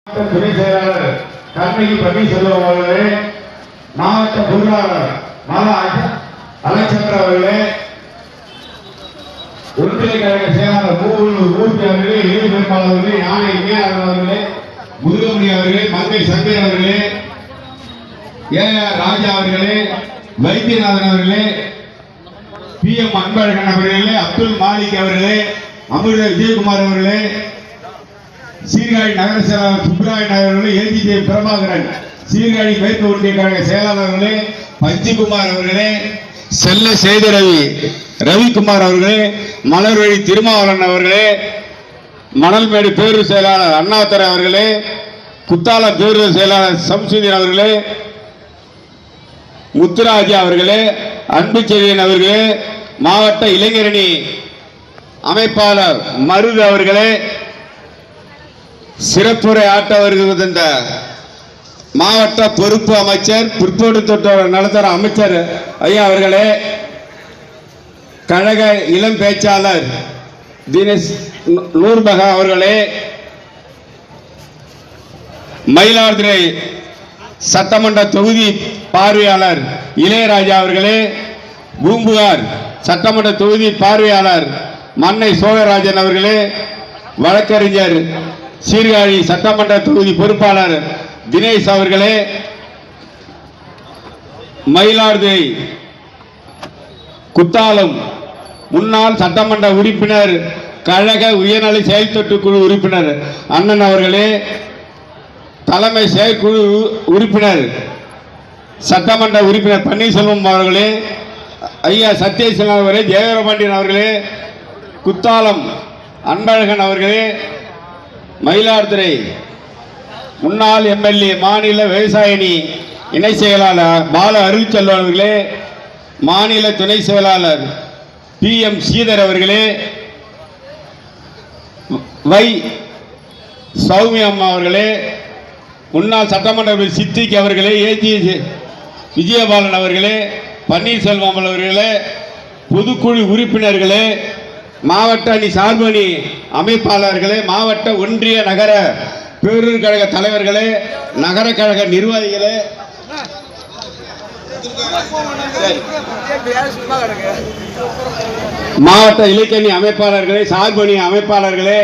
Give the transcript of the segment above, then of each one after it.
துணை செயலாளர் கல்விக்கு பன்னீர்செல்வம் அவர்களே, மாவட்ட பொருளாளர் மாலா அலெக்சாண்டர் அவர்களே, ஒன்றிய கழக செயலாளர் மூர்த்தி அவர்களே, இளைய பெருமாள் அவர்களே, யானை இமையாளர் அவர்களே, முருகமணி அவர்களே, மங்கை சங்கர் அவர்களே, ஏஆர் ராஜா அவர்களே, வைத்தியநாதன் அவர்களே, PM அன்பழகன் அவர்களே, அப்துல் மாலிக் அவர்களே, அமிர்த விஜயகுமார் அவர்களே, சீர்காழி நகர செயலாளர் சுப்ராயன் அவர்களே, AGJ பிரபாகரன், சீர்காழி மேற்கு ஒன்றிய கழக செயலாளர்களே, பஞ்சிகுமார் அவர்களே, செல்ல சேதுரவி ரவிக்குமார் அவர்களே, மலர்வழி திருமாவளவன் அவர்களே, மணல்மேடு பேரூர் செயலாளர் அண்ணாதுரை அவர்களே, குத்தாலம் பேரூர் செயலாளர் சம்சுதீன் அவர்களே, முத்துராஜா அவர்களே, அன்புச்செழியன் அவர்களே, மாவட்ட இளைஞரணி அமைப்பாளர் மருது அவர்களே, சிறப்புரை ஆட்ட வருகின்ற மாவட்ட பொறுப்பு அமைச்சர் பிற்படுத்தோர் நலத்தர அமைச்சர் ஐயா அவர்களே, கழக இளம் பேச்சாளர் தினேஷ் நூர்பகா அவர்களே, மயிலாடுதுறை சட்டமன்ற தொகுதி பார்வையாளர் இளையராஜா அவர்களே, பூம்புகார் சட்டமன்ற தொகுதி பார்வையாளர் மன்னை சோழராஜன் அவர்களே, வழக்கறிஞர் சீர்காழி சட்டமன்ற தொகுதி பொறுப்பாளர் தினேஷ் அவர்களே, மயிலாடுதுறை குத்தாலம் முன்னாள் சட்டமன்ற உறுப்பினர் கழக உயர்நிலை செயல்திட்ட குழு உறுப்பினர் அண்ணன் அவர்களே, தலைமை செயற்குழு உறுப்பினர் சட்டமன்ற உறுப்பினர் பன்னீர்செல்வம் அவர்களே, ஐயா சத்யசீலன் அவர்களே, ஜெயவரபாண்டியன் அவர்களே, குத்தாலம் அன்பழகன் அவர்களே, மயிலாடுதுறை முன்னாள் MLA மாநில விவசாயணி இணை செயலாளர் பால அருள்செல்வன் அவர்களே, மாநில துணை செயலாளர் PM ஸ்ரீதர் அவர்களே, வை சௌமியா அம்மா அவர்களே, முன்னாள் சட்டமன்ற சித்திக் அவர்களே, AGJ விஜயபாலன் அவர்களே, பன்னீர்செல்வம் அவர்களே, பொதுக்குழு உறுப்பினர்களே, மாவட்ட அணி சார்பு அணி அமைப்பாளர்களே, மாவட்ட ஒன்றிய நகர பேரூர் கழக தலைவர்களே, நகர கழக நிர்வாகிகளே, மாவட்ட இலக்கிய அமைப்பாளர்களே, சார்பு அணி அமைப்பாளர்களே,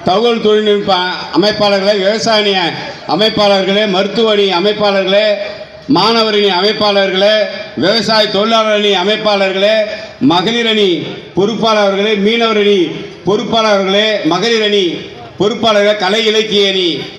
தகவல் தொழில்நுட்ப அமைப்பாளர்களே, விவசாய அமைப்பாளர்களே, மருத்துவ அணி அமைப்பாளர்களே, மாணவர் அணி அமைப்பாளர்களே, விவசாய தொழிலாளர் அணி அமைப்பாளர்களே, மகளிர் அணி பொறுப்பாளர்களே, மீனவர் அணி பொறுப்பாளர்களே, மகளிர் அணி பொறுப்பாளர்கள், கலை இலக்கிய அணி